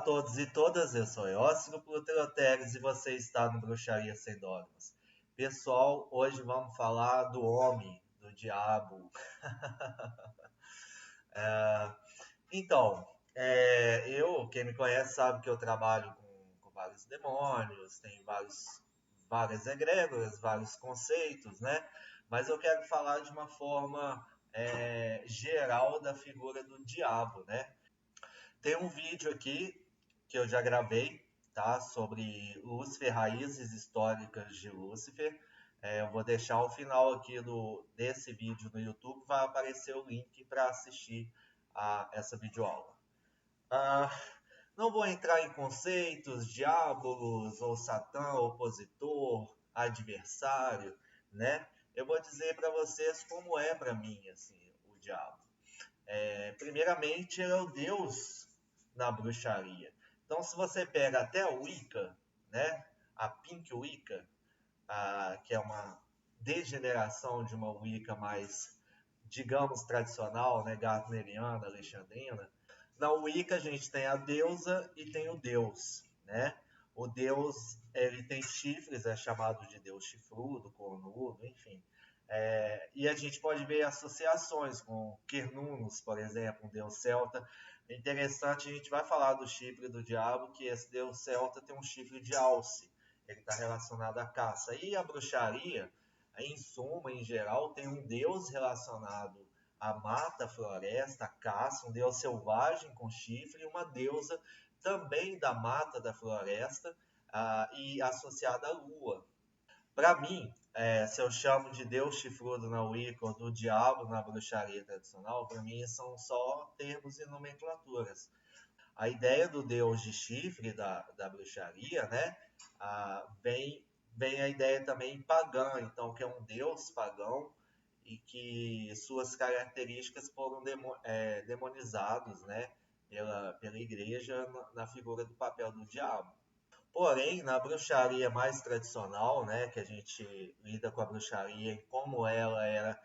todos e todas, eu sou Eócio Pluteroteres e você está no Bruxaria Sem Dogmas. Pessoal, hoje vamos falar do homem, do diabo. Então, quem me conhece sabe que eu trabalho com vários demônios, tem várias egrégoras, vários conceitos, né? Mas eu quero falar de uma forma geral da figura do diabo, né? Tem um vídeo aqui que eu já gravei, tá? Sobre Lúcifer, raízes históricas de Lúcifer. Eu vou deixar o final aqui desse vídeo no YouTube, vai aparecer o link para assistir a essa videoaula. Não vou entrar em conceitos, diabolos, ou Satã, opositor, adversário, né? Eu vou dizer para vocês como é para mim, assim, o diabo. Primeiramente, ele é o Deus na bruxaria. Então, se você pega até a Wicca, né? A Pink Wicca, que é uma degeneração de uma Wicca mais, digamos, tradicional, né? Gartneriana, alexandrina. Na Wicca a gente tem a deusa e tem o deus, né? O deus, ele tem chifres, é chamado de deus chifrudo, cornudo, enfim. E a gente pode ver associações com Cernunnos, por exemplo, um deus celta. É interessante, a gente vai falar do chifre do diabo, que esse deus celta tem um chifre de alce. Ele está relacionado à caça. E a bruxaria, em suma, em geral, tem um deus relacionado à mata, à floresta, à caça, um deus selvagem com chifre, e uma deusa também da mata, da floresta, e associada à lua. Para mim, se eu chamo de Deus chifrudo na Wicca ou do diabo na bruxaria tradicional, para mim são só termos e nomenclaturas. A ideia do Deus de chifre da bruxaria, né, vem a ideia também pagã, então que é um Deus pagão e que suas características foram demonizados, né, pela igreja na figura do papel do diabo. Porém, na bruxaria mais tradicional, né, que a gente lida com a bruxaria e como ela era,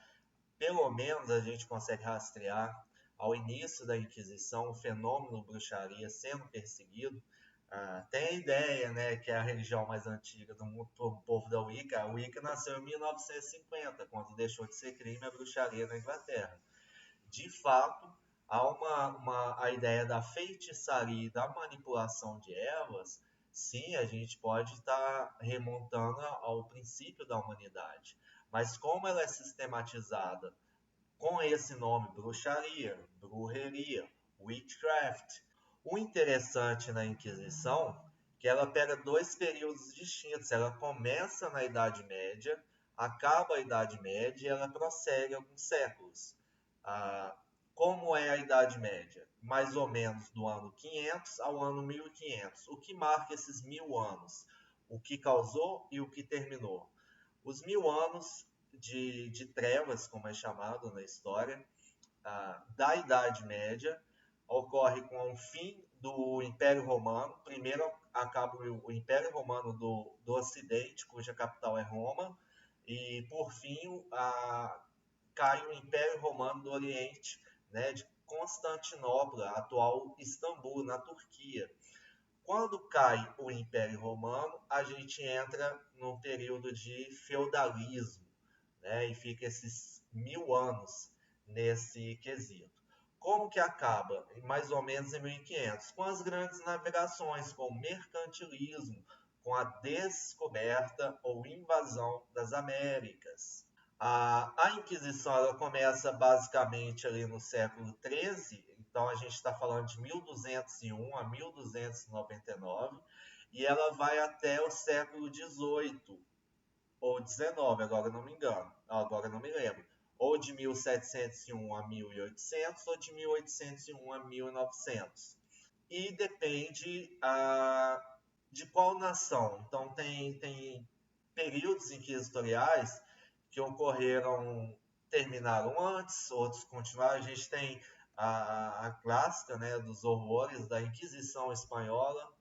pelo menos a gente consegue rastrear ao início da Inquisição, o fenômeno bruxaria sendo perseguido. Tem a ideia, né, que é a religião mais antiga do povo da Wicca. A Wicca nasceu em 1950, quando deixou de ser crime a bruxaria na Inglaterra. De fato, há a ideia da feitiçaria e da manipulação de ervas. Sim, a gente pode estar remontando ao princípio da humanidade. Mas como ela é sistematizada com esse nome, bruxaria, brujeria, witchcraft, o interessante na Inquisição é que ela pega dois períodos distintos. Ela começa na Idade Média, acaba a Idade Média e ela prossegue alguns séculos. Como é a Idade Média? Mais ou menos do ano 500 ao ano 1500. O que marca esses 1000 anos? O que causou e o que terminou? Os 1000 anos de trevas, como é chamado na história, da Idade Média, ocorre com o fim do Império Romano. Primeiro acaba o Império Romano do Ocidente, cuja capital é Roma, e por fim cai o Império Romano do Oriente, né, de Constantinopla, atual Istambul, na Turquia. Quando cai o Império Romano, a gente entra num período de feudalismo, né, e fica esses 1000 anos nesse quesito. Como que acaba? Mais ou menos em 1500, com as grandes navegações, com o mercantilismo, com a descoberta ou invasão das Américas. A Inquisição ela começa basicamente ali no século XIII, então a gente está falando de 1201 a 1299, e ela vai até o século XVIII ou XIX, agora não me engano, agora não me lembro. Ou de 1701 a 1800 ou de 1801 a 1900. E depende de qual nação. Então tem períodos inquisitoriais que ocorreram, terminaram antes, outros continuaram. A gente tem a clássica, né, dos horrores da Inquisição Espanhola,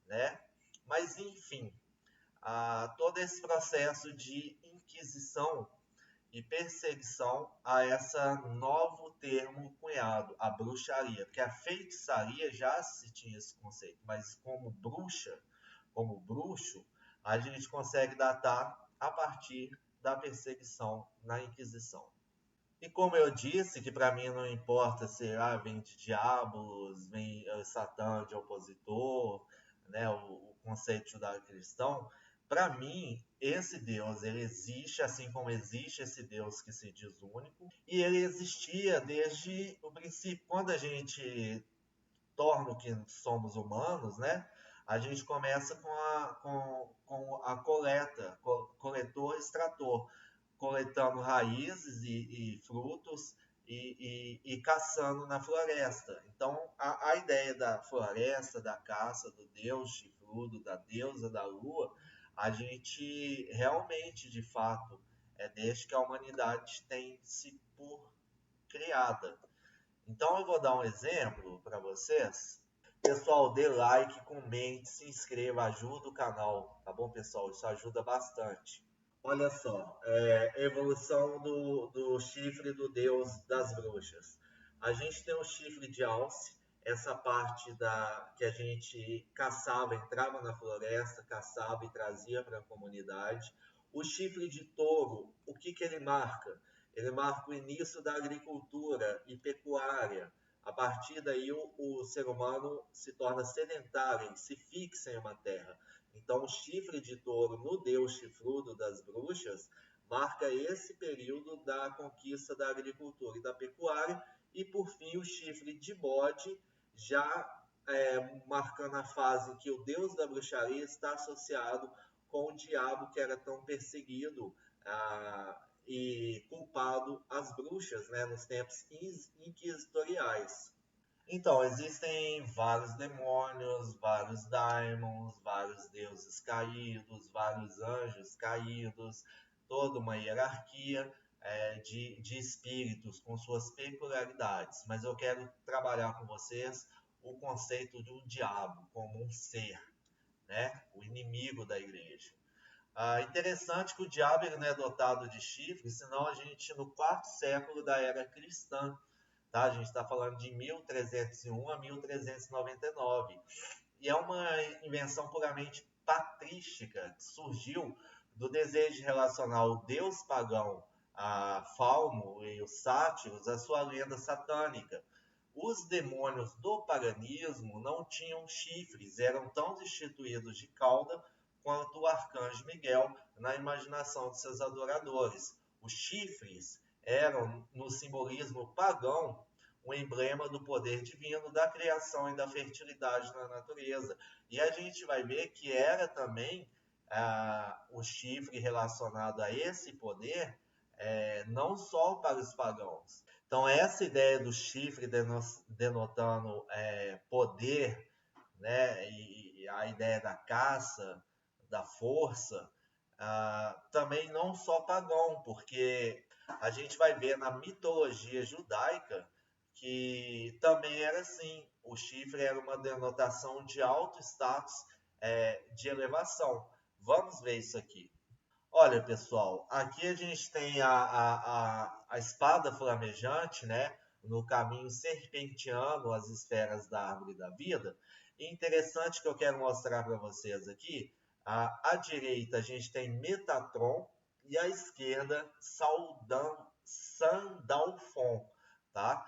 né? Mas, enfim, todo esse processo de Inquisição e perseguição a esse novo termo cunhado, a bruxaria. Porque a feitiçaria já se tinha esse conceito, mas como bruxa, como bruxo, a gente consegue datar a partir da perseguição na Inquisição. E como eu disse, que para mim não importa se vem de diabos, vem Satã de opositor, né, o conceito judaico-cristão, para mim esse Deus ele existe, assim como existe esse Deus que se diz único, e ele existia desde o princípio. Quando a gente torna o que somos humanos, né, a gente começa com a coleta, coletor-extrator, coletando raízes e frutos e caçando na floresta. Então, a ideia da floresta, da caça, do deus chifrudo, da deusa da lua, a gente realmente, de fato, é desde que a humanidade tem se por criada. Então, eu vou dar um exemplo para vocês. Pessoal, dê like, comente, se inscreva, ajuda o canal, tá bom, pessoal? Isso ajuda bastante. Olha só, evolução do chifre do deus das bruxas. A gente tem o chifre de alce, essa parte que a gente caçava, entrava na floresta, caçava e trazia para a comunidade. O chifre de touro, o que ele marca? Ele marca o início da agricultura e pecuária. A partir daí, o ser humano se torna sedentário, se fixa em uma terra. Então, o chifre de touro no deus chifrudo das bruxas marca esse período da conquista da agricultura e da pecuária. E, por fim, o chifre de bode, já marcando a fase em que o deus da bruxaria está associado com o diabo que era tão perseguido e culpado às bruxas, né, nos tempos inquisitoriais. Então, existem vários demônios, vários daimons, vários deuses caídos, vários anjos caídos, toda uma hierarquia de espíritos com suas peculiaridades. Mas eu quero trabalhar com vocês o conceito do diabo como um ser, né? O inimigo da igreja. Interessante que o diabo ele não é dotado de chifres, senão a gente, no quarto século da era cristã, tá? A gente está falando de 1301 a 1399. E é uma invenção puramente patrística que surgiu do desejo de relacionar o deus pagão a Fauno e os sátiros à sua lenda satânica. Os demônios do paganismo não tinham chifres, eram tão destituídos de cauda quanto o arcanjo Miguel na imaginação de seus adoradores. Os chifres eram, no simbolismo pagão, um emblema do poder divino, da criação e da fertilidade na natureza. E a gente vai ver que era também o chifre relacionado a esse poder, não só para os pagãos. Então, essa ideia do chifre denotando poder, né, e a ideia da caça, da força, também não só pagão, porque a gente vai ver na mitologia judaica que também era assim. O chifre era uma denotação de alto status, de elevação. Vamos ver isso aqui. Olha, pessoal, aqui a gente tem a espada flamejante, né? No caminho serpentiano, as esferas da árvore da vida. E interessante que eu quero mostrar para vocês aqui, à direita a gente tem Metatron e à esquerda Sandalfon, tá?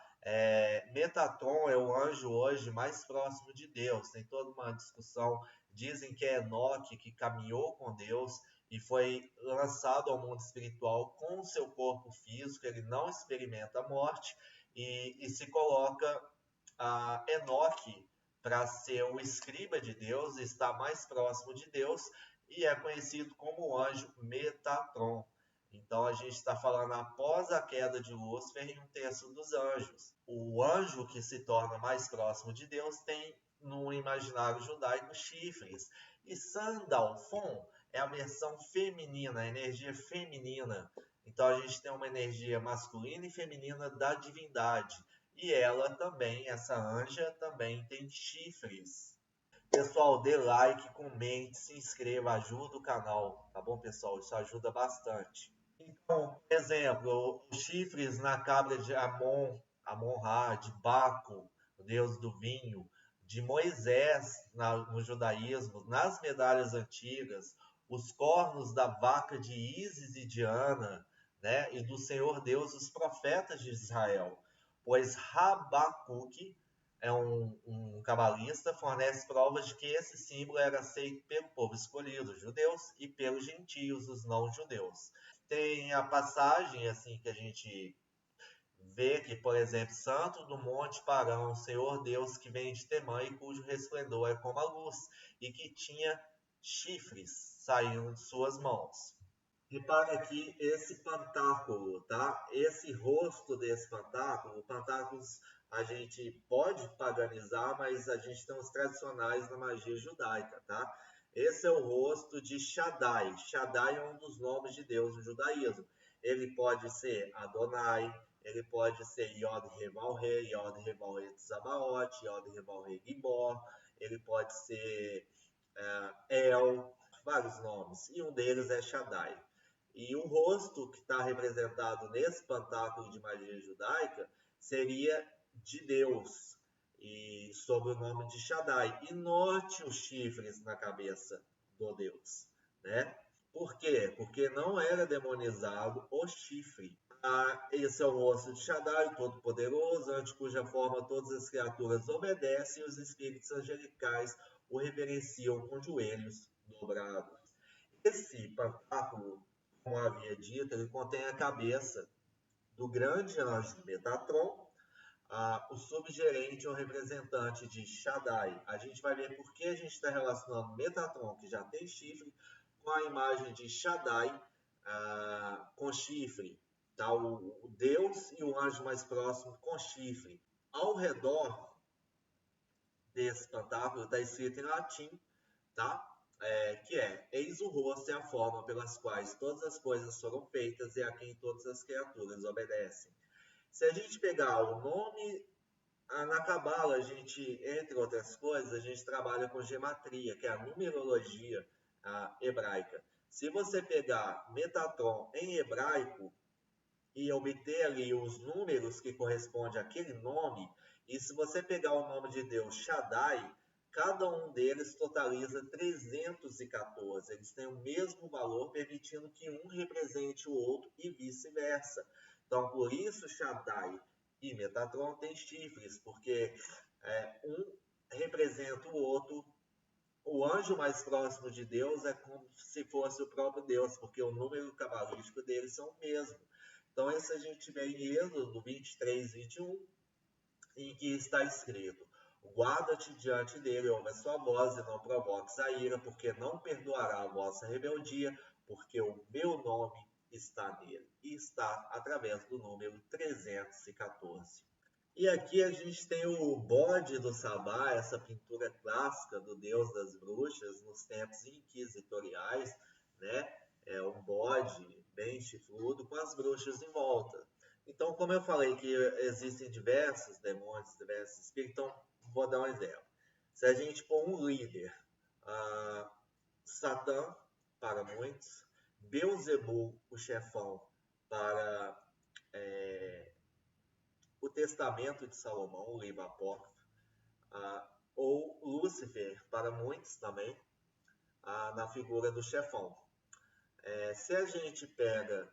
Metatron é o anjo hoje mais próximo de Deus. Tem toda uma discussão. Dizem que é Enoque que caminhou com Deus e foi lançado ao mundo espiritual com o seu corpo físico, ele não experimenta a morte, e se coloca Enoque para ser o escriba de Deus, está mais próximo de Deus, e é conhecido como o anjo Metatron. Então a gente está falando após a queda de Lúcifer em um terço dos anjos. O anjo que se torna mais próximo de Deus tem no imaginário judaico chifres. E Sandalfon é a versão feminina, a energia feminina. Então a gente tem uma energia masculina e feminina da divindade. E ela também, essa anja, também tem chifres. Pessoal, dê like, comente, se inscreva, ajuda o canal, tá bom, pessoal? Isso ajuda bastante. Então, por exemplo, os chifres na cabra de Amon-Ra, de Baco, o deus do vinho, de Moisés no judaísmo, nas medalhas antigas, os cornos da vaca de Ísis e Diana, né, e do Senhor Deus, os profetas de Israel. Pois Rabacuque é um cabalista, fornece provas de que esse símbolo era aceito pelo povo escolhido, os judeus, e pelos gentios, os não-judeus. Tem a passagem assim que a gente vê que, por exemplo, Santo do Monte Parão, Senhor Deus que vem de Temã e cujo resplendor é como a luz, e que tinha chifres saindo de suas mãos. Repare aqui esse pantáculo, tá? Esse rosto desse pantáculo, pantáculos a gente pode paganizar, mas a gente tem os tradicionais na magia judaica, tá? Esse é o rosto de Shaddai. Shaddai é um dos nomes de Deus no judaísmo. Ele pode ser Adonai, ele pode ser Yod-Heh-Vav-Heh, Yod-Heh-Vav-Heh Tzabaoth, Yod-Heh-Vav-Heh Gibor, ele pode ser El, vários nomes, e um deles é Shaddai. E o rosto que está representado nesse pantáculo de magia judaica seria de Deus, e sob o nome de Shaddai. E note os chifres na cabeça do Deus, né? Por quê? Porque não era demonizado o chifre. Esse é o rosto de Shaddai, todo-poderoso, ante cuja forma todas as criaturas obedecem e os espíritos angelicais o reverenciam com joelhos dobrados. Esse pantáculo, como havia dito, ele contém a cabeça do grande anjo Metatron, o subgerente ou representante de Shaddai. A gente vai ver por que a gente está relacionando Metatron, que já tem chifre, com a imagem de Shaddai com chifre. Tá? O Deus e o anjo mais próximo com chifre. Ao redor desse pantáculo está escrito em latim, tá? Que é: eis o rosto e a forma pelas quais todas as coisas foram feitas e a quem todas as criaturas obedecem. Se a gente pegar o nome na Cabala, a gente, entre outras coisas, a gente trabalha com gematria, que é a numerologia hebraica. Se você pegar Metatron em hebraico e obter ali os números que correspondem àquele nome, e se você pegar o nome de Deus Shaddai, cada um deles totaliza 314. Eles têm o mesmo valor, permitindo que um represente o outro e vice-versa. Então, por isso Shaddai e Metatron têm chifres, porque um representa o outro. O anjo mais próximo de Deus é como se fosse o próprio Deus, porque o número cabalístico deles são o mesmo. Então, isso a gente vê em Êxodo 23, 21, em que está escrito: guarda-te diante dele, ouve a sua voz e não provoques a ira, porque não perdoará a vossa rebeldia, porque o meu nome está nele. E está através do número 314. E aqui a gente tem o bode do Sabá, essa pintura clássica do deus das bruxas nos tempos inquisitoriais, né? É um bode bem chifrudo com as bruxas em volta. Então, como eu falei que existem diversos demônios, diversos espíritos, então vou dar um exemplo. Se a gente pôr um líder, Satã para muitos, Beelzebub, o chefão, para o Testamento de Salomão, o livro apócrifo, ou Lúcifer, para muitos também, na figura do chefão. Se a gente pega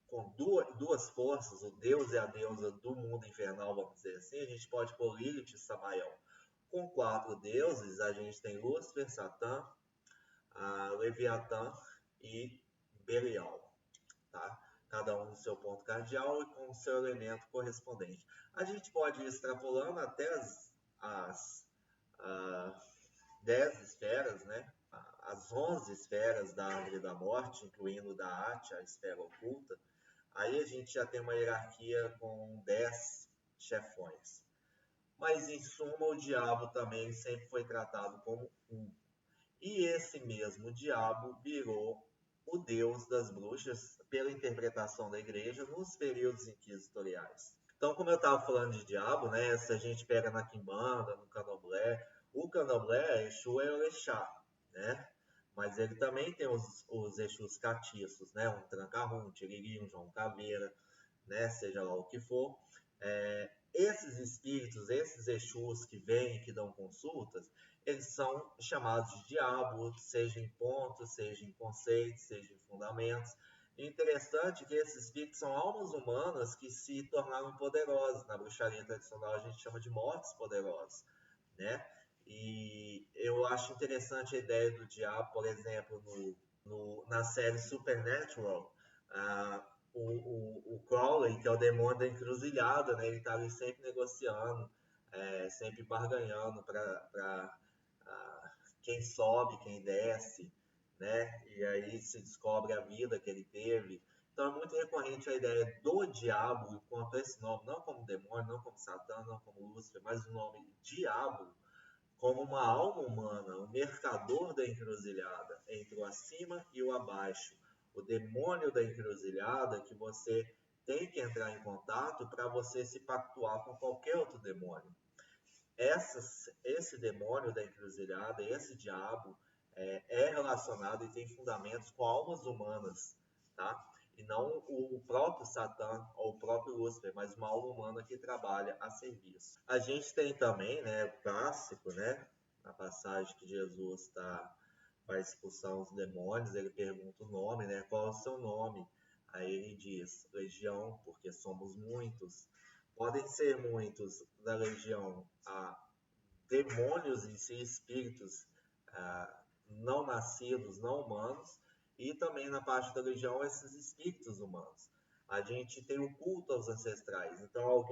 com duas forças, o Deus e a deusa do mundo infernal, vamos dizer assim, a gente pode pôr Lilith e Samael. Com 4 deuses, a gente tem Lúcifer, Satã, Leviatã e Belial. Tá? Cada um no seu ponto cardial e com o seu elemento correspondente. A gente pode ir extrapolando até as 10 esferas, né? As 11 esferas da árvore da morte, incluindo da Ate, a esfera oculta. Aí a gente já tem uma hierarquia com 10 chefões. Mas, em suma, o diabo também sempre foi tratado como um. E esse mesmo diabo virou o deus das bruxas pela interpretação da igreja nos períodos inquisitoriais. Então, como eu estava falando de diabo, né, se a gente pega na Quimbanda, no Candomblé, o Candomblé, Exu é Orixá, né? Mas ele também tem os Exus catiços, né? Um Tranca-Run, um Tiriri, um João Caveira, né? Seja lá o que for. Esses espíritos, esses Exus que vêm, que dão consultas, eles são chamados de diabo, seja em pontos, seja em conceitos, seja em fundamentos. E interessante que esses espíritos são almas humanas que se tornaram poderosas. Na bruxaria tradicional a gente chama de mortos poderosos, né? E eu acho interessante a ideia do diabo, por exemplo, na série Supernatural, o Crowley, que é o demônio da encruzilhada, né? Ele está ali sempre negociando, sempre barganhando para quem sobe, quem desce, né? E aí se descobre a vida que ele teve. Então é muito recorrente a ideia do diabo enquanto esse nome, não como demônio, não como Satã, não como Lúcifer, mas o nome diabo como uma alma humana, o mercador da encruzilhada, entre o acima e o abaixo, o demônio da encruzilhada que você tem que entrar em contato para você se pactuar com qualquer outro demônio. Esse demônio da encruzilhada, esse diabo, é relacionado e tem fundamentos com almas humanas, tá? E não o próprio Satã ou o próprio Lúcifer, mas uma alma humana que trabalha a serviço. A gente tem também, né, o clássico, né, na passagem que Jesus está para expulsar os demônios, ele pergunta o nome, né, qual é o seu nome? Aí ele diz, legião, porque somos muitos. Podem ser muitos da legião demônios em si, espíritos não nascidos, não humanos, e também na parte da legião esses espíritos humanos. A gente tem o culto aos ancestrais. Então,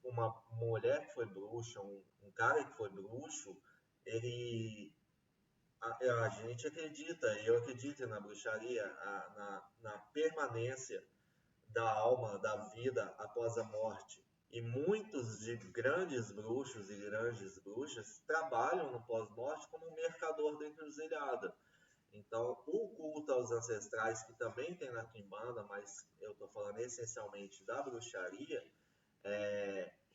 uma mulher que foi bruxa, um cara que foi bruxo, a gente acredita, eu acredito na bruxaria, na permanência da alma, da vida após a morte. E muitos de grandes bruxos e grandes bruxas trabalham no pós-morte como um mercador da encruzilhada. Então, o culto aos ancestrais, que também tem na Quimbanda, mas eu estou falando essencialmente da bruxaria,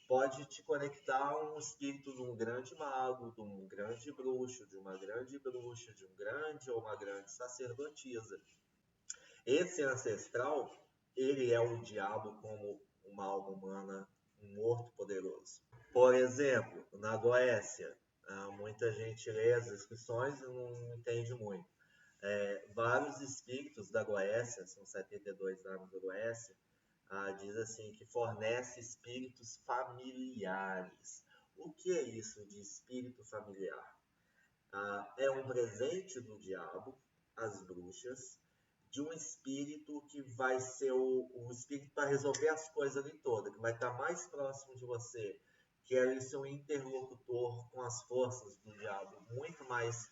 pode te conectar a um espírito de um grande mago, de um grande bruxo, de uma grande bruxa, de um grande ou uma grande sacerdotisa. Esse ancestral, ele é o diabo como uma alma humana, um morto poderoso. Por exemplo, na Goécia, muita gente lê as inscrições e não entende muito. Vários espíritos da Goécia, são 72 anos da Goécia, diz assim que fornece espíritos familiares. O que é isso de espírito familiar? É um presente do diabo às bruxas, de um espírito que vai ser o espírito para resolver as coisas ali todas, que vai estar mais próximo de você, que é ser um interlocutor com as forças do diabo muito mais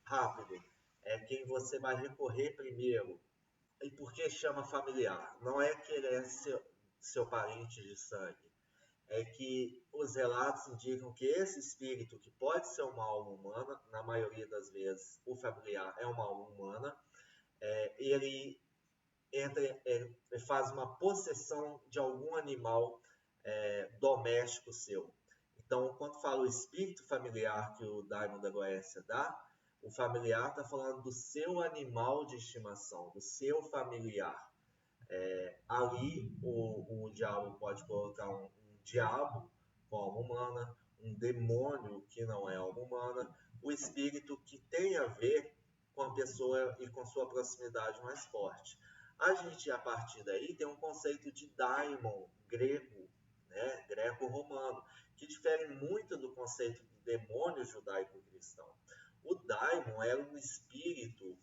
rápido. É quem você vai recorrer primeiro. E por que chama familiar? Não é que ele é seu parente de sangue. É que os relatos indicam que esse espírito, que pode ser uma alma humana, na maioria das vezes o familiar é uma alma humana, ele faz uma possessão de algum animal doméstico seu. Então, quando fala o espírito familiar que o Daimon da Goécia dá, o familiar está falando do seu animal de estimação, do seu familiar. Ali, o diabo pode colocar um diabo com alma humana, um demônio que não é alma humana, o espírito que tem a ver com a pessoa e com sua proximidade mais forte. A gente, a partir daí, tem um conceito de daimon grego, né, greco-romano, que difere muito do conceito de demônio judaico-cristão. O daimon era um espírito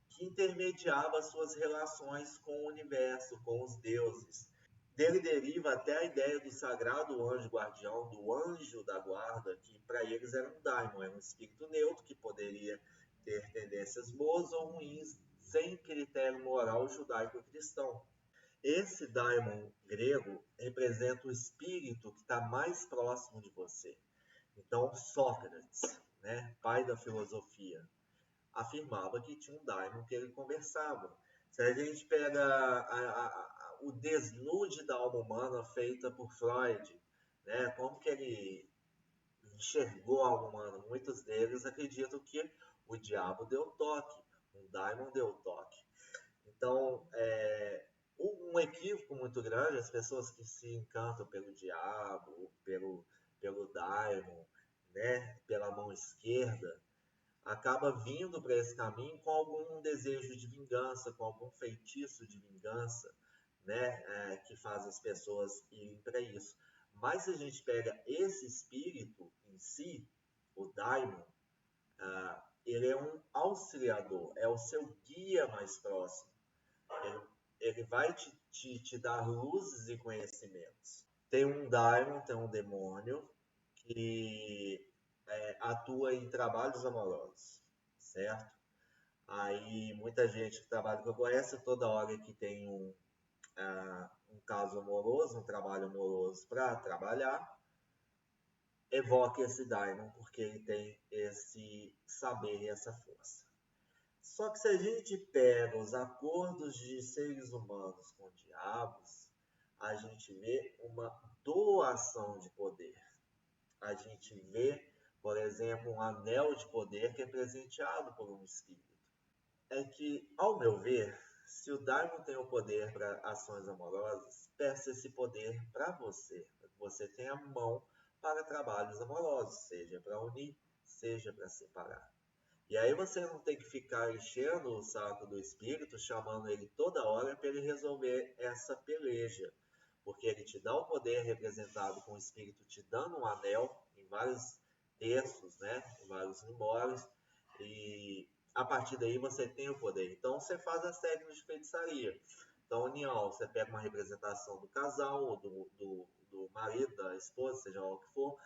que intermediava suas relações com o universo, com os deuses. Dele deriva até a ideia do sagrado anjo guardião, do anjo da guarda, que para eles era um daimon, era um espírito neutro que poderia ter tendências boas ou ruins, sem critério moral judaico-cristão. Esse daimon grego representa o espírito que está mais próximo de você. Então, Sócrates, né, pai da filosofia, afirmava que tinha um daimon que ele conversava. Se a gente pega o desnude da alma humana feita por Freud, né, como que ele enxergou a alma humana, muitos deles acreditam que o diabo deu toque, um daimon deu toque. Então, um equívoco muito grande, as pessoas que se encantam pelo diabo, pelo daimon, né, pela mão esquerda, acaba vindo para esse caminho com algum desejo de vingança, com algum feitiço de vingança, né, que faz as pessoas irem para isso. Mas se a gente pega esse espírito em si, o daimon, ele é um auxiliador, é o seu guia mais próximo. Ele vai te dar luzes e conhecimentos. Tem um daimon, tem um demônio que atua em trabalhos amorosos, certo? Aí muita gente que trabalha que eu conheço, toda hora que tem um caso amoroso, um trabalho amoroso para trabalhar, evoca esse daimon, porque ele tem esse saber e essa força. Só que se a gente pega os acordos de seres humanos com diabos, a gente vê uma doação de poder. A gente vê, por exemplo, um anel de poder que é presenteado por um espírito. É que, ao meu ver, se o daimon tem o poder para ações amorosas, peça esse poder para você. Você tem a mão para trabalhos amorosos, seja para unir, seja para separar. E aí você não tem que ficar enchendo o saco do espírito, chamando ele toda hora para ele resolver essa peleja. Porque ele te dá o poder representado com o espírito te dando um anel em vários terços, né? Em vários limores. E a partir daí você tem o poder. Então você faz as técnicas de feitiçaria. Então, união, você pega uma representação do casal, ou do marido, da esposa, seja lá o que for,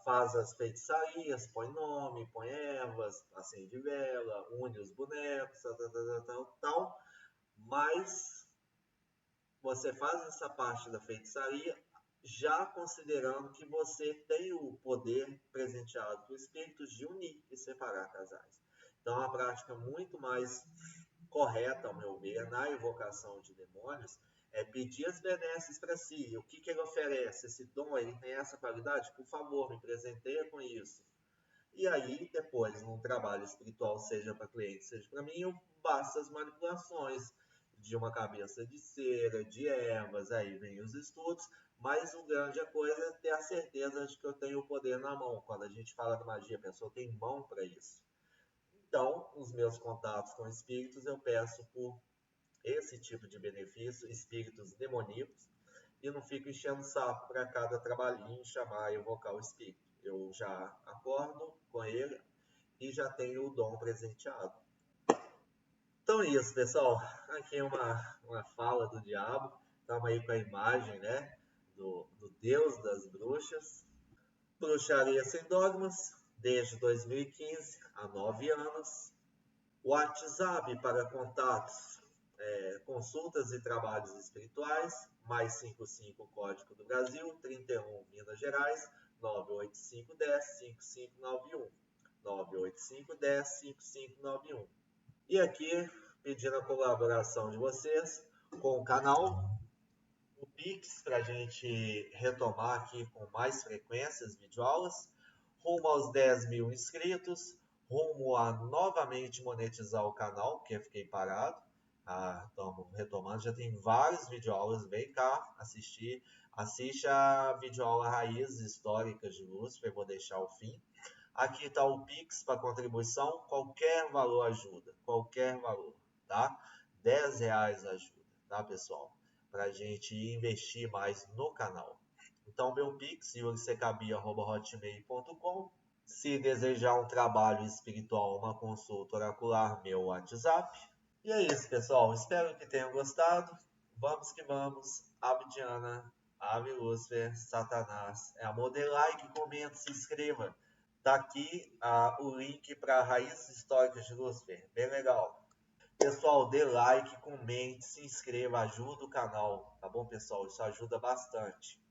faz as feitiçarias, põe nome, põe ervas, acende vela, une os bonecos, tal. Mas você faz essa parte da feitiçaria já considerando que você tem o poder presenteado do espírito de unir e separar casais. Então, é uma prática muito mais correta, ao meu ver, na evocação de demônios, é pedir as benesses para si. O que ele oferece? Esse dom, ele tem essa qualidade? Por favor, me presenteia com isso. E aí, depois, num trabalho espiritual, seja para cliente, seja para mim, eu faço as manipulações de uma cabeça de cera, de ervas, aí vem os estudos, mas o grande coisa é ter a certeza de que eu tenho o poder na mão. Quando a gente fala de magia, a pessoa tem mão para isso. Então, os meus contatos com espíritos, eu peço por esse tipo de benefício, espíritos demoníacos, e não fico enchendo o saco para cada trabalhinho chamar e evocar o espírito. Eu já acordo com ele e já tenho o dom presenteado. Então é isso, pessoal. Aqui é uma fala do diabo. Estamos aí com a imagem, né, do Deus das bruxas. Bruxaria Sem Dogmas, desde 2015, há 9 anos. WhatsApp para contatos, consultas e trabalhos espirituais, mais 55 Código do Brasil, 31 Minas Gerais, 98510-5591. 98510-5591. E aqui, pedindo a colaboração de vocês com o canal, o Pix, para a gente retomar aqui com mais frequência as videoaulas, rumo aos 10 mil inscritos, rumo a novamente monetizar o canal, porque eu fiquei parado. Estamos retomando, já tem várias videoaulas, vem cá assistir. Assiste a videoaula Raízes Históricas de Lúcifer, eu vou deixar o fim. Aqui está o Pix para contribuição, qualquer valor ajuda, qualquer valor, tá? R$10 ajuda, tá, pessoal? Para a gente investir mais no canal. Então, meu Pix, yuricecabia@hotmail.com. Se desejar um trabalho espiritual, uma consulta oracular, meu WhatsApp. E é isso, pessoal. Espero que tenham gostado. Vamos que vamos. Ave Diana, Ave Lúcifer, Satanás. É amor, dê like, comente, se inscreva. Tá aqui o link para Raízes Históricas de Lúcifer. Bem legal. Pessoal, dê like, comente, se inscreva, ajuda o canal. Tá bom, pessoal? Isso ajuda bastante.